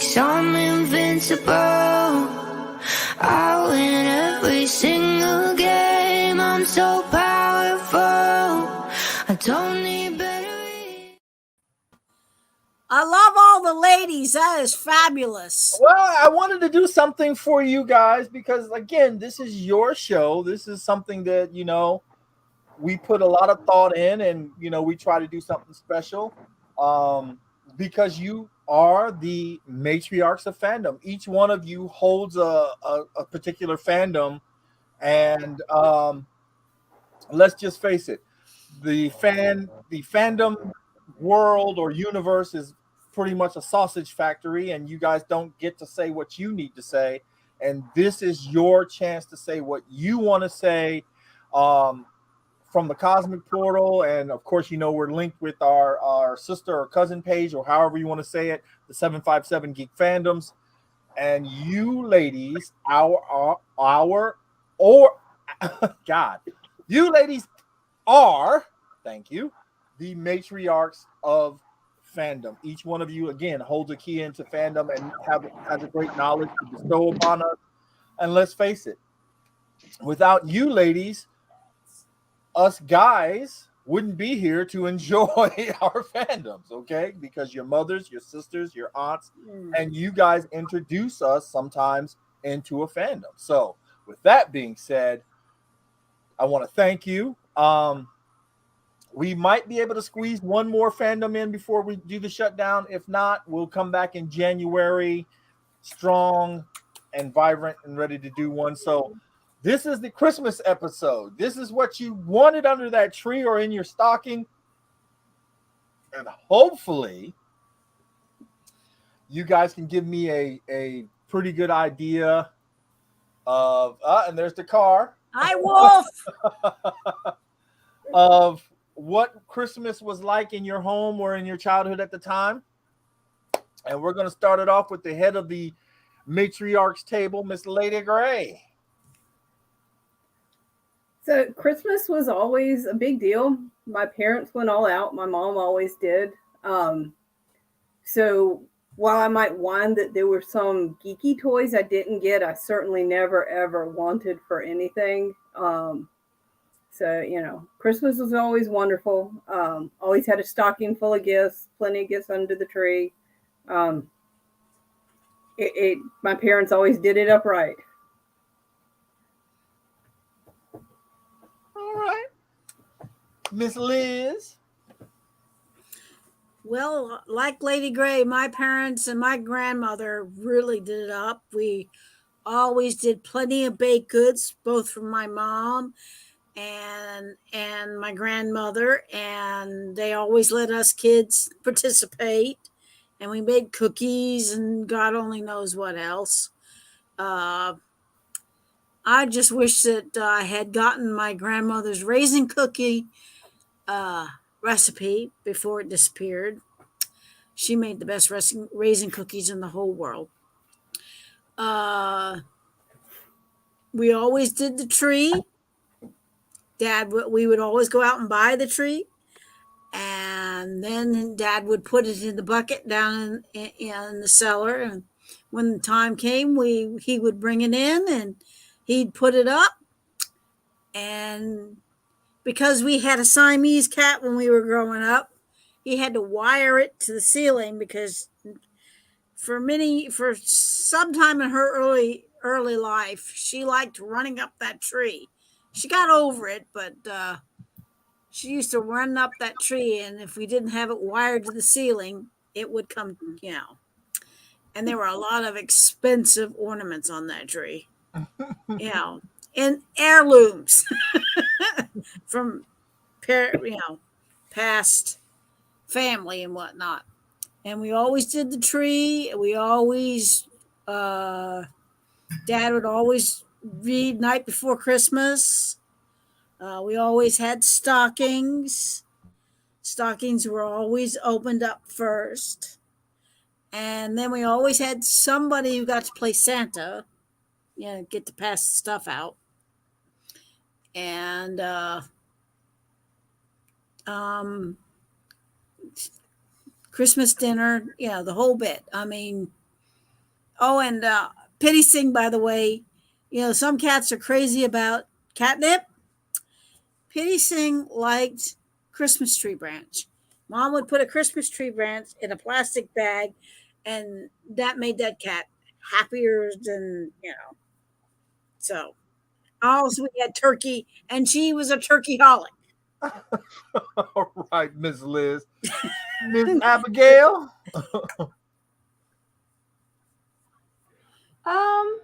case I'm invincible. I win every single game. I'm so powerful. I don't need batteries. I love all the ladies. That is fabulous. Well, I wanted to do something for you guys because, again, this is your show. This is something that, we put a lot of thought in, and, we try to do something special because you are the matriarchs of fandom. Each one of you holds a particular fandom, and let's just face it, the fandom world or universe is pretty much a sausage factory, and you guys don't get to say what you need to say, and this is your chance to say what you want to say from the Cosmic Portal. And of course, we're linked with our sister or cousin page, or however you want to say it, the 757 Geek Fandoms. And you ladies, you ladies are, thank you, the matriarchs of fandom. Each one of you, again, holds a key into fandom and has a great knowledge to bestow upon us. And let's face it, without you ladies, us guys wouldn't be here to enjoy our fandoms, okay? Because your mothers, your sisters, your aunts, and you guys introduce us sometimes into a fandom. So with that being said, I want to thank you. We might be able to squeeze one more fandom in before we do the shutdown. If not, we'll come back in January strong and vibrant and ready to do one. So this is the Christmas episode. This is what you wanted under that tree or in your stocking. And hopefully you guys can give me a pretty good idea of, and there's the car. Hi, Wolf. Of what Christmas was like in your home or in your childhood at the time. And we're going to start it off with the head of the matriarchs table, Miss Lady Gray. So Christmas was always a big deal. My parents went all out. My mom always did. So while I might whine that there were some geeky toys I didn't get, I certainly never, ever wanted for anything. So, Christmas was always wonderful. Always had a stocking full of gifts, plenty of gifts under the tree. My parents always did it upright. All right. Miss Liz. Well, like Lady Gray, my parents and my grandmother really did it up. We always did plenty of baked goods, both from my mom and my grandmother, and they always let us kids participate, and we made cookies and God only knows what else. I just wish that I had gotten my grandmother's raisin cookie recipe before it disappeared. She made the best raisin cookies in the whole world. We always did the tree. We would always go out and buy the tree, and then Dad would put it in the bucket down in the cellar. And when the time came, he would bring it in and he'd put it up. And because we had a Siamese cat when we were growing up, he had to wire it to the ceiling because for some time in her early life, she liked running up that tree. She got over it, but she used to run up that tree, and if we didn't have it wired to the ceiling, it would come, And there were a lot of expensive ornaments on that tree, and heirlooms from, past family and whatnot. And we always did the tree. We always, Dad would always read night before Christmas. We always had stockings. Stockings were always opened up first. And then we always had somebody who got to play Santa, get to pass the stuff out. And Christmas dinner, the whole bit. I mean, Oh, and Pity Sing, by the way, some cats are crazy about catnip. Pity Sing liked Christmas tree branch. Mom would put a Christmas tree branch in a plastic bag, and that made that cat happier than. So, also we had turkey, and she was a turkey holic. All right, Miss Liz. Miss Abigail? I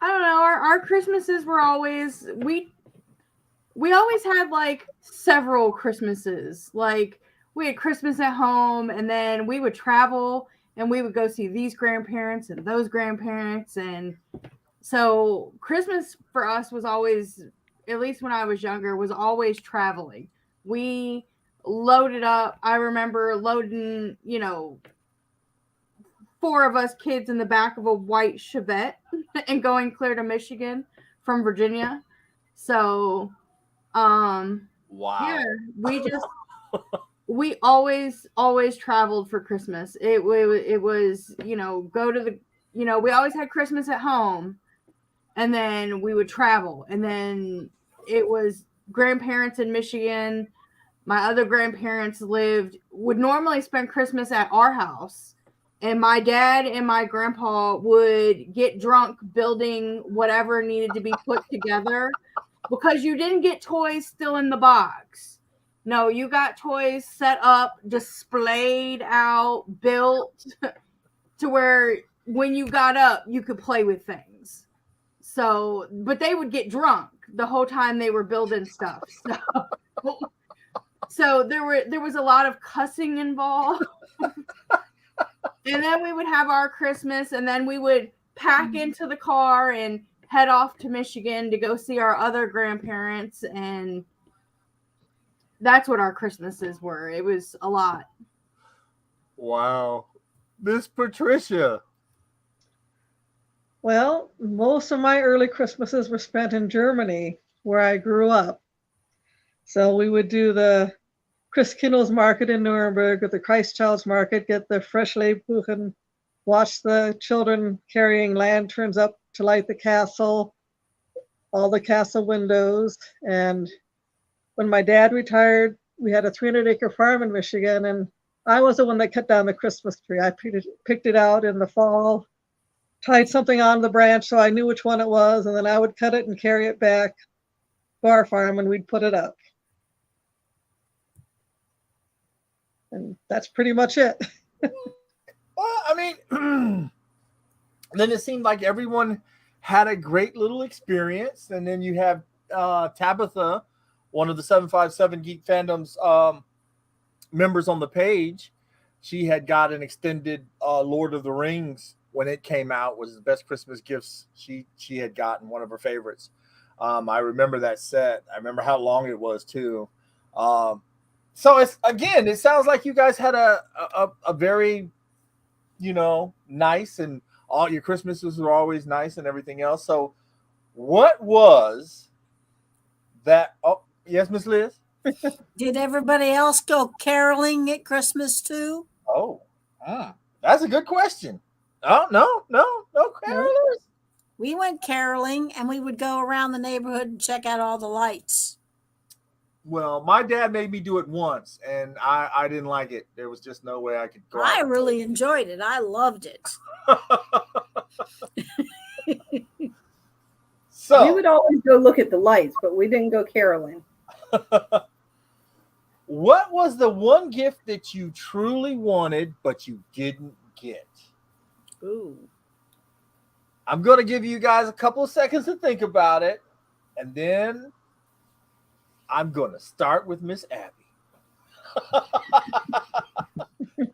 don't know. Our Christmases were always we always had like several Christmases. Like we had Christmas at home, and then we would travel and we would go see these grandparents and those grandparents. And so Christmas for us was always, at least when I was younger, was always traveling. We loaded up. I remember loading, 4 of us kids in the back of a white Chevette and going clear to Michigan from Virginia. So, Wow. yeah, we always traveled for Christmas. It was, go to the, we always had Christmas at home, and then we would travel, and then it was grandparents in Michigan. My other grandparents would normally spend Christmas at our house. And my dad and my grandpa would get drunk building whatever needed to be put together, because you didn't get toys still in the box. No, you got toys set up, displayed out, built to where when you got up, you could play with things. So, but they would get drunk the whole time they were building stuff. So there was a lot of cussing involved. And then we would have our Christmas, and then we would pack into the car and head off to Michigan to go see our other grandparents. And that's what our Christmases were. It was a lot. Wow. Miss Patricia. Well, most of my early Christmases were spent in Germany, where I grew up. So we would do the Christkindl's Market in Nuremberg, or the Christchild's Market, get the fresh Lebkuchen, watch the children carrying lanterns up to light the castle, all the castle windows. And when my dad retired, we had a 300-acre farm in Michigan, and I was the one that cut down the Christmas tree. I picked it out in the fall, tied something on the branch so I knew which one it was, and then I would cut it and carry it back to our farm, and we'd put it up. And that's pretty much it. Well, I mean, then it seemed like everyone had a great little experience. And then you have Tabitha, one of the 757 Geek Fandom's members on the page. She had got an extended Lord of the Rings when it came out, was the best Christmas gifts she had gotten, one of her favorites. I remember that set. I remember how long it was too. So it sounds like you guys had a very, nice, and all your Christmases were always nice and everything else. So what was that? Oh, yes, Miss Liz? Did everybody else go caroling at Christmas too? Oh, that's a good question. Oh, no carolers. We went caroling, and we would go around the neighborhood and check out all the lights. Well, my dad made me do it once, and I didn't like it. There was just no way I could go. I really enjoyed it. I loved it. So we would always go look at the lights, but we didn't go caroling. What was the one gift that you truly wanted, but you didn't get? Ooh. I'm going to give you guys a couple of seconds to think about it, and then I'm going to start with Miss Abby.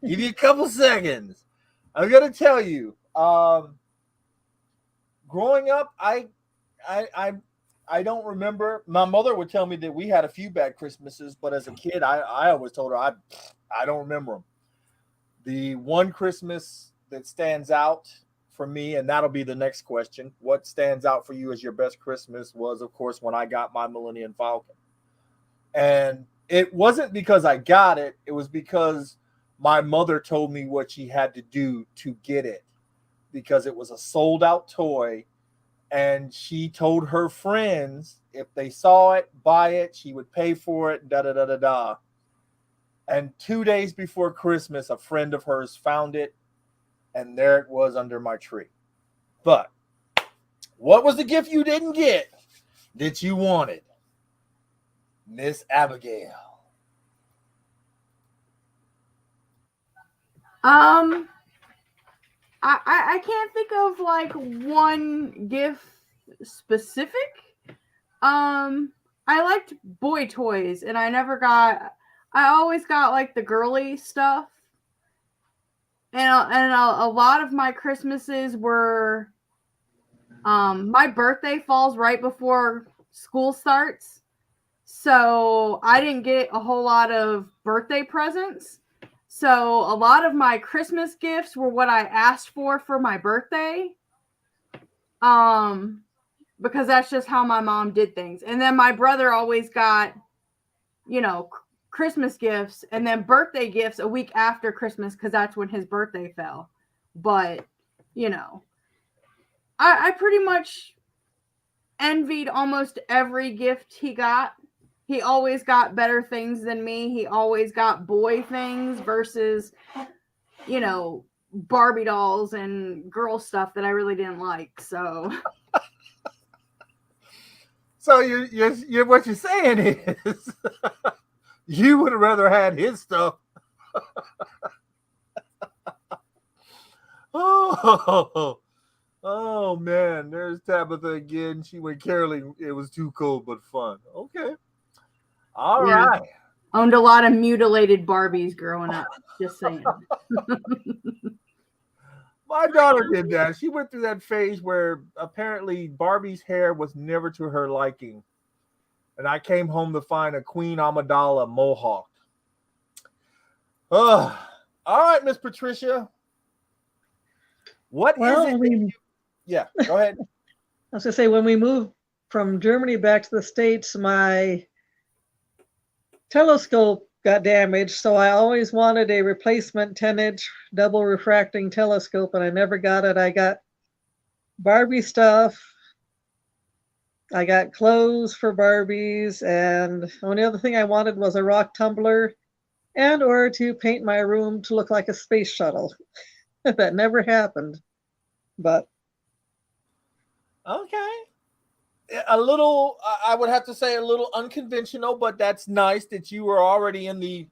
Give you a couple seconds. I'm going to tell you, growing up, I don't remember. My mother would tell me that we had a few bad Christmases, but as a kid, I always told her I don't remember them. The one Christmas that stands out for me, and that'll be the next question, what stands out for you as your best Christmas, was, of course, when I got my Millennium Falcon. And it wasn't because I got it. It was because my mother told me what she had to do to get it. because it was a sold out toy. And she told her friends if they saw it, buy it, she would pay for it, da da da da da. And 2 days before Christmas, a friend of hers found it, and there it was under my tree. But what was the gift you didn't get that you wanted, Miss Abigail? I can't think of like one gift specific. I liked boy toys, and I always got like the girly stuff. And a lot of my Christmases were, my birthday falls right before school starts. So I didn't get a whole lot of birthday presents. So a lot of my Christmas gifts were what I asked for my birthday. Because that's just how my mom did things. And then my brother always got, Christmas gifts and then birthday gifts a week after Christmas because that's when his birthday fell. But, I pretty much envied almost every gift he got. He always got better things than me. He always got boy things versus, Barbie dolls and girl stuff that I really didn't like. So you're what you're saying is you would have rather had his stuff. Oh man, there's Tabitha again. She went caroling. It was too cold but fun. Okay. All right. Owned a lot of mutilated Barbies growing up. Just saying. My daughter did that. She went through that phase where apparently Barbie's hair was never to her liking. And I came home to find a Queen Amidala mohawk. All right, Miss Patricia. What is it? Yeah, go ahead. I was going to say, when we moved from Germany back to the States, my telescope got damaged, so I always wanted a replacement 10-inch double refracting telescope, and I never got it. I got Barbie stuff. I got clothes for Barbies, and the only other thing I wanted was a rock tumbler and or to paint my room to look like a space shuttle. That never happened, but okay. A little, I would have to say a little unconventional, but that's nice that you were already in the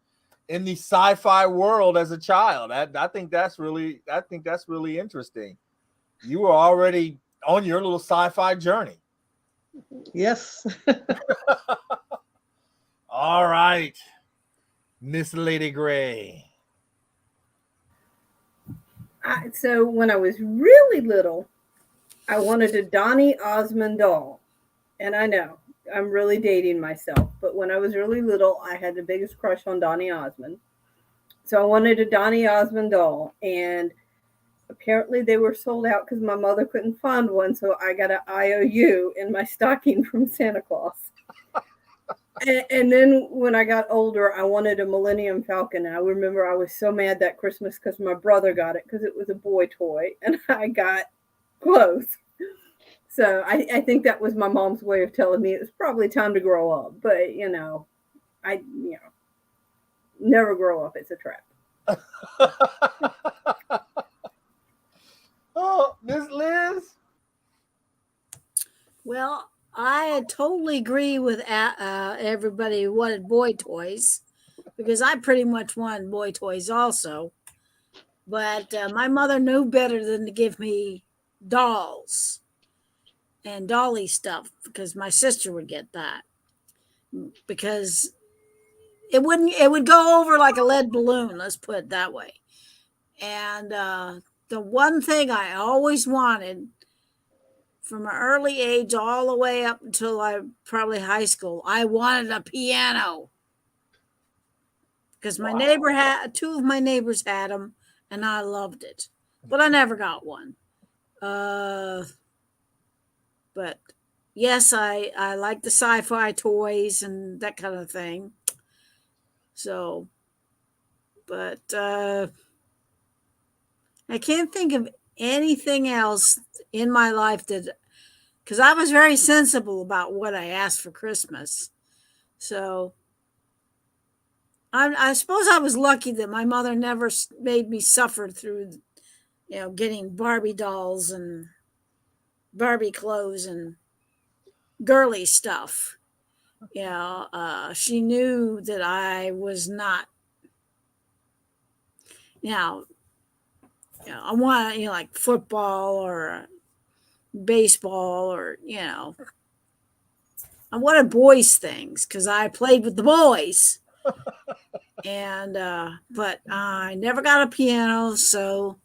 sci-fi world as a child. I think that's really interesting. You were already on your little sci-fi journey. Yes. All right, Miss Lady Gray. So when I was really little, I wanted a Donny Osmond doll. And I know I'm really dating myself, but when I was really little, I had the biggest crush on Donny Osmond. So I wanted a Donny Osmond doll, and apparently they were sold out because my mother couldn't find one. So I got an IOU in my stocking from Santa Claus. And then when I got older, I wanted a Millennium Falcon. And I remember I was so mad that Christmas because my brother got it because it was a boy toy, and I got clothes. So I think that was my mom's way of telling me it was probably time to grow up. But, never grow up. It's a trap. Oh, Miss Liz? Well, I totally agree with everybody who wanted boy toys because I pretty much wanted boy toys also. But my mother knew better than to give me dolls and dolly stuff because my sister would get that because it would go over like a lead balloon, let's put it that way. And the one thing I always wanted from an early age all the way up until I probably high school, I wanted a piano because my neighbor had two of my neighbors had them and I loved it, but I never got one. But yes, I like the sci-fi toys and that kind of thing. So, but I can't think of anything else in my life that, because I was very sensible about what I asked for Christmas. So I suppose I was lucky that my mother never made me suffer through, getting Barbie dolls and Barbie clothes and girly stuff. She knew that I was not, I want, like football or baseball or, I wanted boys things because I played with the boys. And, but I never got a piano. So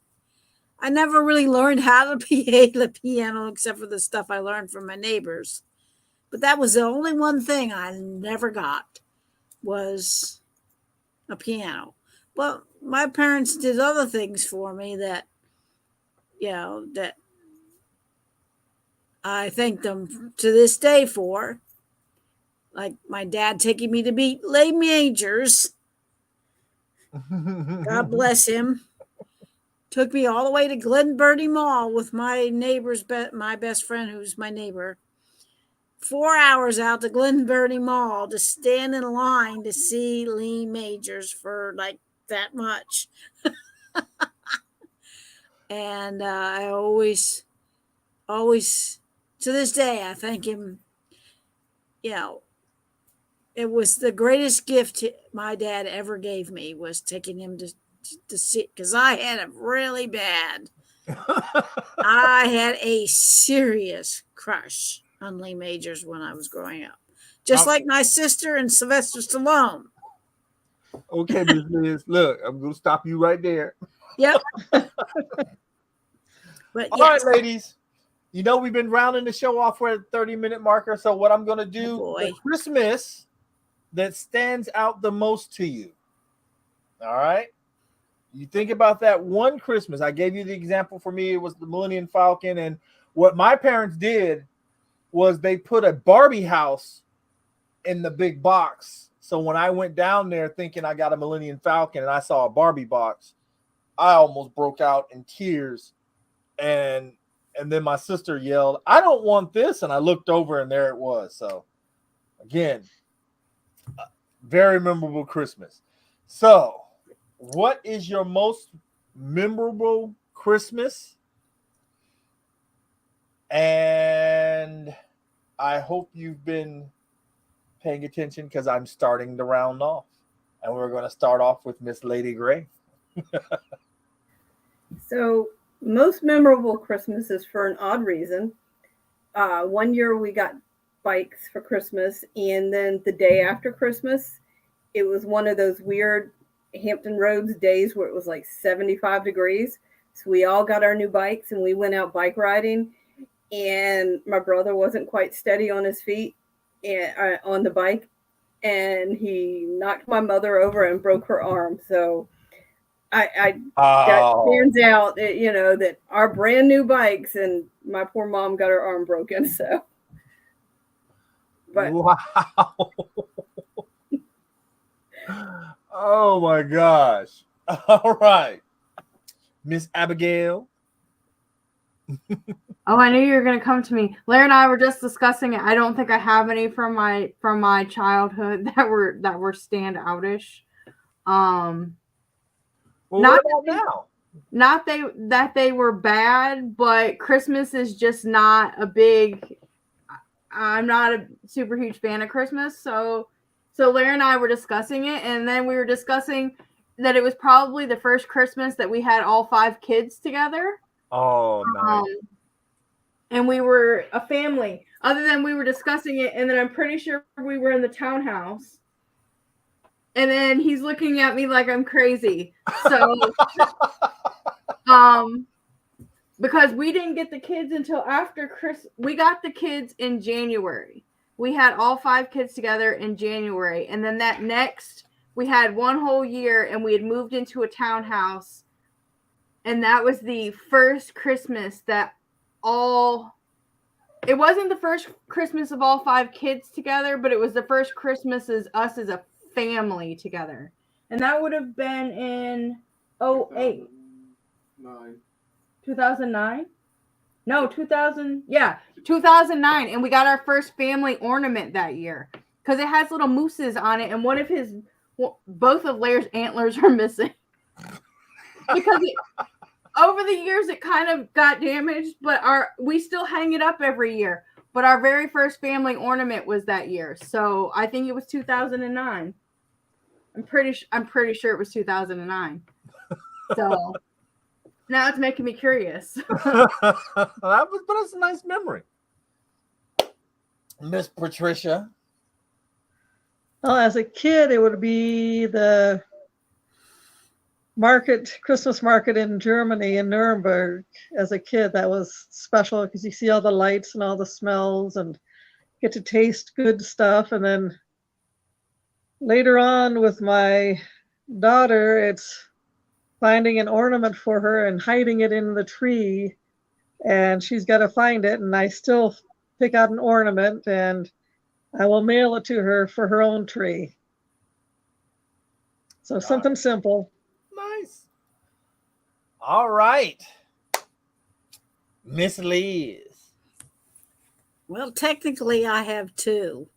I never really learned how to play the piano except for the stuff I learned from my neighbors. But that was the only one thing I never got was a piano. But my parents did other things for me that, that I thank them to this day for. Like my dad taking me to meet lay majors. God bless him. Took me all the way to Glen Burnie Mall with my neighbor's my best friend, who's my neighbor. 4 hours out to Glen Burnie Mall to stand in line to see Lee Majors for like that much. And I always, to this day, I thank him. It was the greatest gift my dad ever gave me was taking him to see, because I had it really bad. I had a serious crush on Lee Majors when I was growing up, just like my sister and Sylvester Stallone. Okay, Miss Liz, look, I'm going to stop you right there. Yep. But all right, ladies, we've been rounding the show off for a 30-minute marker. So what I'm going to do, the Christmas that stands out the most to you. All right. You think about that one Christmas. I gave you the example. For me, it was the Millennium Falcon. And what my parents did was they put a Barbie house in the big box. So when I went down there thinking I got a Millennium Falcon and I saw a Barbie box, I almost broke out in tears. And then my sister yelled, "I don't want this." And I looked over and there it was. So again, very memorable Christmas. So what is your most memorable Christmas? And I hope you've been paying attention because I'm starting to round off. And we're going to start off with Miss Lady Gray. So most memorable Christmas is for an odd reason. One year we got bikes for Christmas, and then the day after Christmas, it was one of those weird Hampton Roads days where it was like 75 degrees. So we all got our new bikes and we went out bike riding, and my brother wasn't quite steady on his feet and on the bike, and he knocked my mother over and broke her arm. So that stands out, that our brand new bikes and my poor mom got her arm broken. So, but wow. Oh my gosh. All right. Miss Abigail. Oh, I knew you were going to come to me. Larry and I were just discussing it. I don't think I have any from my childhood that were standoutish. Not now. Not that they were bad, but Christmas is just not a big. I'm not a super huge fan of Christmas, so Larry and I were discussing it, and then we were discussing that it was probably the first Christmas that we had all 5 kids together. Oh, nice. And we were a family. Other than we were discussing it, and then I'm pretty sure we were in the townhouse. And then he's looking at me like I'm crazy. So, because we didn't get the kids until after Christmas. We got the kids in January. We had all 5 kids together in January. And then we had one whole year, and we had moved into a townhouse. And that was the first Christmas that it wasn't the first Christmas of all 5 kids together, but it was the first Christmas as us as a family together. And that would have been in 08. 9. 2009? No, 2000. Yeah, 2009. And we got our first family ornament that year because it has little mooses on it, and both of Lair's antlers are missing because over the years it kind of got damaged, but we still hang it up every year. But our very first family ornament was that year, so I think it was 2009. I'm pretty sure it was 2009. So now it's making me curious. But it's a nice memory. Miss Patricia. Well, as a kid, it would be the Christmas market in Germany, in Nuremberg. As a kid, that was special because you see all the lights and all the smells and get to taste good stuff. And then later on with my daughter, it's finding an ornament for her and hiding it in the tree. And she's got to find it. And I still pick out an ornament and I will mail it to her for her own tree. So something simple. Nice. All right. Miss Liz. Well, technically, I have two.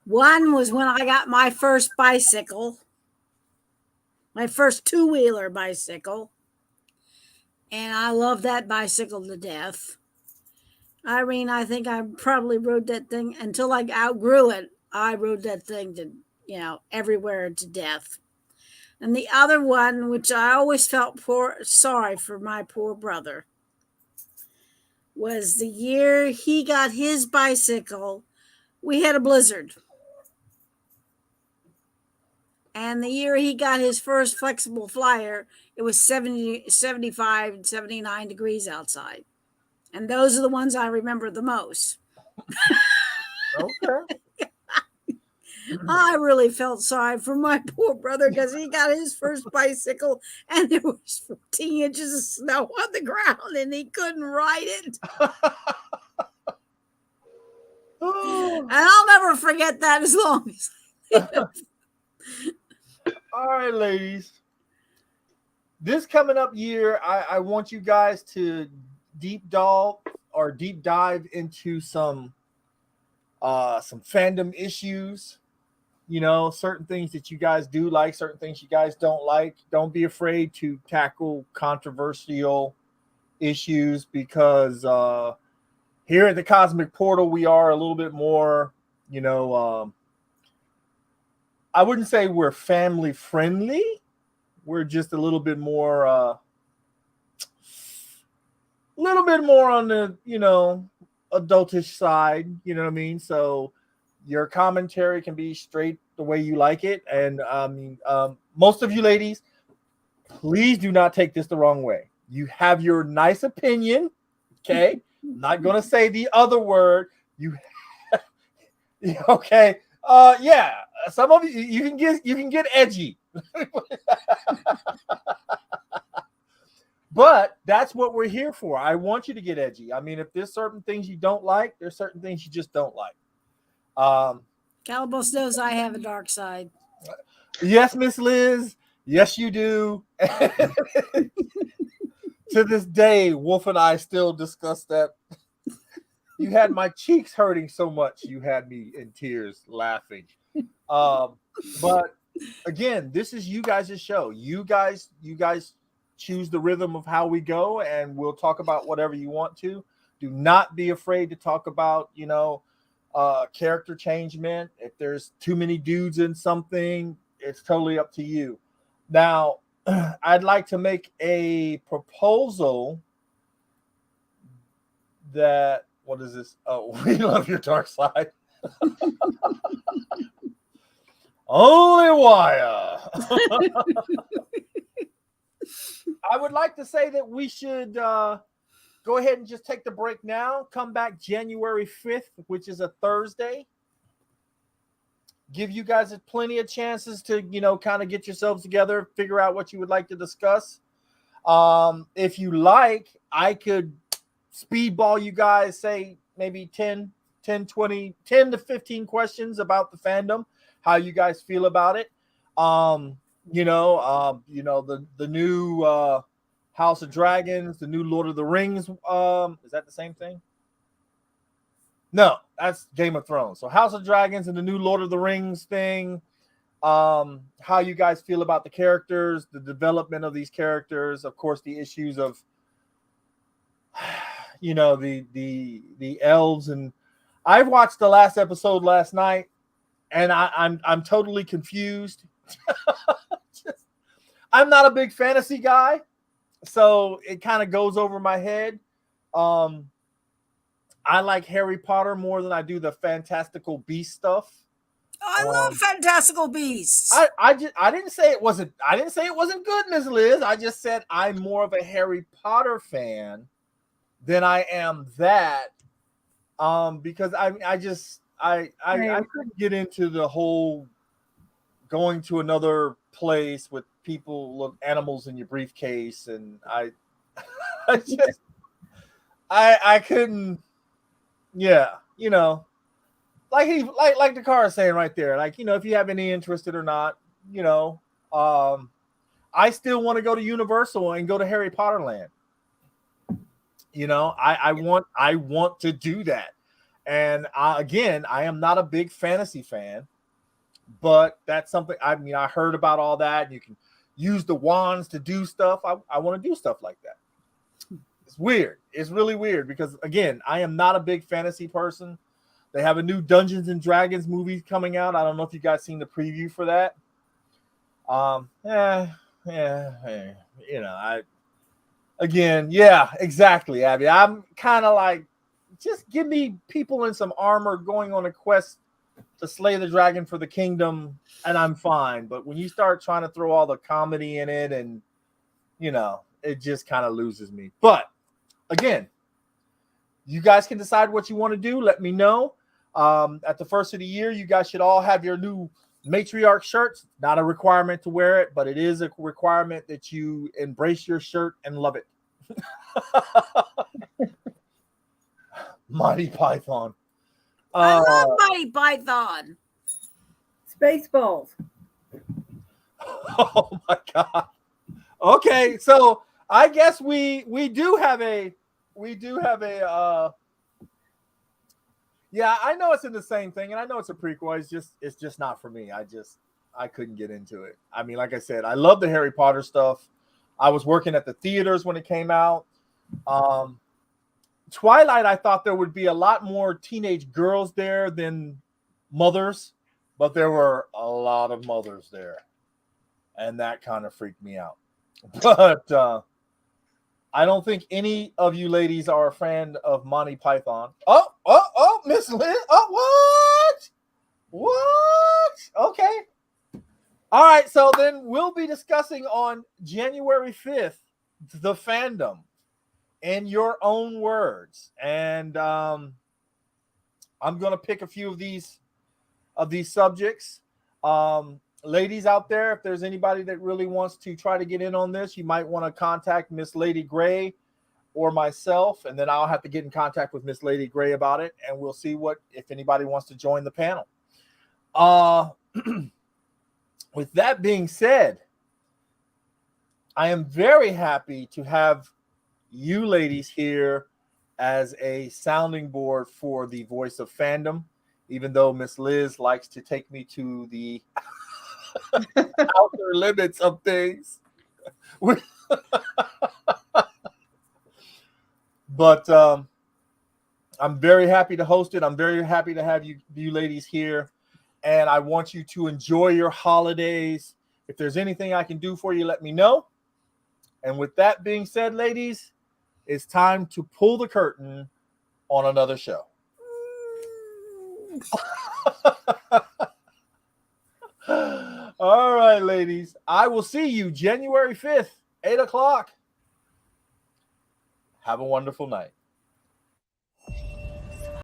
One was when I got my first bicycle, my first two-wheeler bicycle. And I love that bicycle to death. Irene, I think I probably rode that thing until I outgrew it. I rode that thing to, everywhere to death. And the other one, which I always felt sorry for my poor brother, was the year he got his bicycle. We had a blizzard. And the year he got his first flexible flyer, it was 75 and 79 degrees outside. And those are the ones I remember the most. Okay. I really felt sorry for my poor brother because he got his first bicycle and there was 14 inches of snow on the ground and he couldn't ride it. And I'll never forget that as long as I live. All right, ladies. This coming up year, I want you guys to deep dive into some fandom issues. Certain things that you guys do like, certain things you guys don't like. Don't be afraid to tackle controversial issues because here at the Cosmic Portal, we are a little bit more, I wouldn't say we're family friendly. We're just a little bit more on the, adultish side, you know what I mean? So your commentary can be straight the way you like it. And most of you ladies, please do not take this the wrong way. You have your nice opinion, okay? I'm not going to say the other word. Okay. Yeah, some of you can get edgy. But that's what we're here for. I want you to get edgy. I mean, if there's certain things you don't like, there's certain things you just don't like. Calabos knows I have a dark side. Yes, Miss Liz. Yes, you do. To this day, Wolf and I still discuss that. You had my cheeks hurting so much. You had me in tears laughing. But again, this is you guys' show. You guys choose the rhythm of how we go, and we'll talk about whatever you want to. Do not be afraid to talk about, character changement. If there's too many dudes in something, it's totally up to you. Now, I'd like to make a proposal that, what is this? Oh, we love your dark side. Only wire. I would like to say that we should go ahead and just take the break now. Come back January 5th, which is a Thursday. Give you guys plenty of chances to, kind of get yourselves together, figure out what you would like to discuss. If you like, I could speedball you guys, say maybe 10 to 15 questions about the fandom, how you guys feel about it. The new House of Dragons, the new Lord of the Rings. Is that the same thing? No, that's Game of Thrones. So House of Dragons and the new Lord of the Rings thing. How you guys feel about the characters, the development of these characters, of course, the issues of the elves. And I watched the last episode last night, and I'm totally confused. I'm not a big fantasy guy, so it kind of goes over my head. I like Harry Potter more than I do the Fantastical Beast stuff. I love Fantastical Beasts. I didn't say it wasn't good, Ms. Liz. I just said I'm more of a Harry Potter fan than I am that. Because I couldn't get into the whole going to another place with people, animals in your briefcase, and I couldn't. Yeah, like the car is saying right there, if you have any interest or not, I still want to go to Universal and go to Harry Potter Land. I want to do that. And again, I am not a big fantasy fan, but that's something. I heard about all that. And you can use the wands to do stuff. I want to do stuff like that. It's weird. It's really weird because, again, I am not a big fantasy person. They have a new Dungeons and Dragons movie coming out. I don't know if you guys seen the preview for that. Exactly, Abby. I'm kind of like, just give me people in some armor going on a quest to slay the dragon for the kingdom, and I'm fine. But when you start trying to throw all the comedy in it, and it just kind of loses me. But again, you guys can decide what you want to do. Let me know. At the first of the year, you guys should all have your new matriarch shirts. Not a requirement to wear it, but it is a requirement that you embrace your shirt and love it. Mighty Python. I love Mighty Python. Spaceballs. Oh my God. Okay, so I guess we do have a yeah, I know it's in the same thing, and I know it's a prequel. It's just not for me. I couldn't get into it. I mean, like I said, I love the Harry Potter stuff. I was working at the theaters when it came out. Twilight, I thought there would be a lot more teenage girls there than mothers, but there were a lot of mothers there, and that kind of freaked me out. But I don't think any of you ladies are a fan of Monty Python. Oh, Miss Liz. Oh, what? Okay. All right, so then we'll be discussing on January 5th the fandom in your own words. And I'm going to pick a few of these subjects. Ladies out there, if there's anybody that really wants to try to get in on this, you might want to contact Miss Lady Gray or myself, and then I'll have to get in contact with Miss Lady Gray about it, and we'll see if anybody wants to join the panel. With that being said, I am very happy to have you ladies here as a sounding board for the Voice of Fandom, even though Miss Liz likes to take me to the outer limits of things. But I'm very happy to host it. I'm very happy to have you ladies here. And I want you to enjoy your holidays. If there's anything I can do for you, let me know. And with that being said, ladies, it's time to pull the curtain on another show. All right, ladies. I will see you January 5th, 8 o'clock. Have a wonderful night.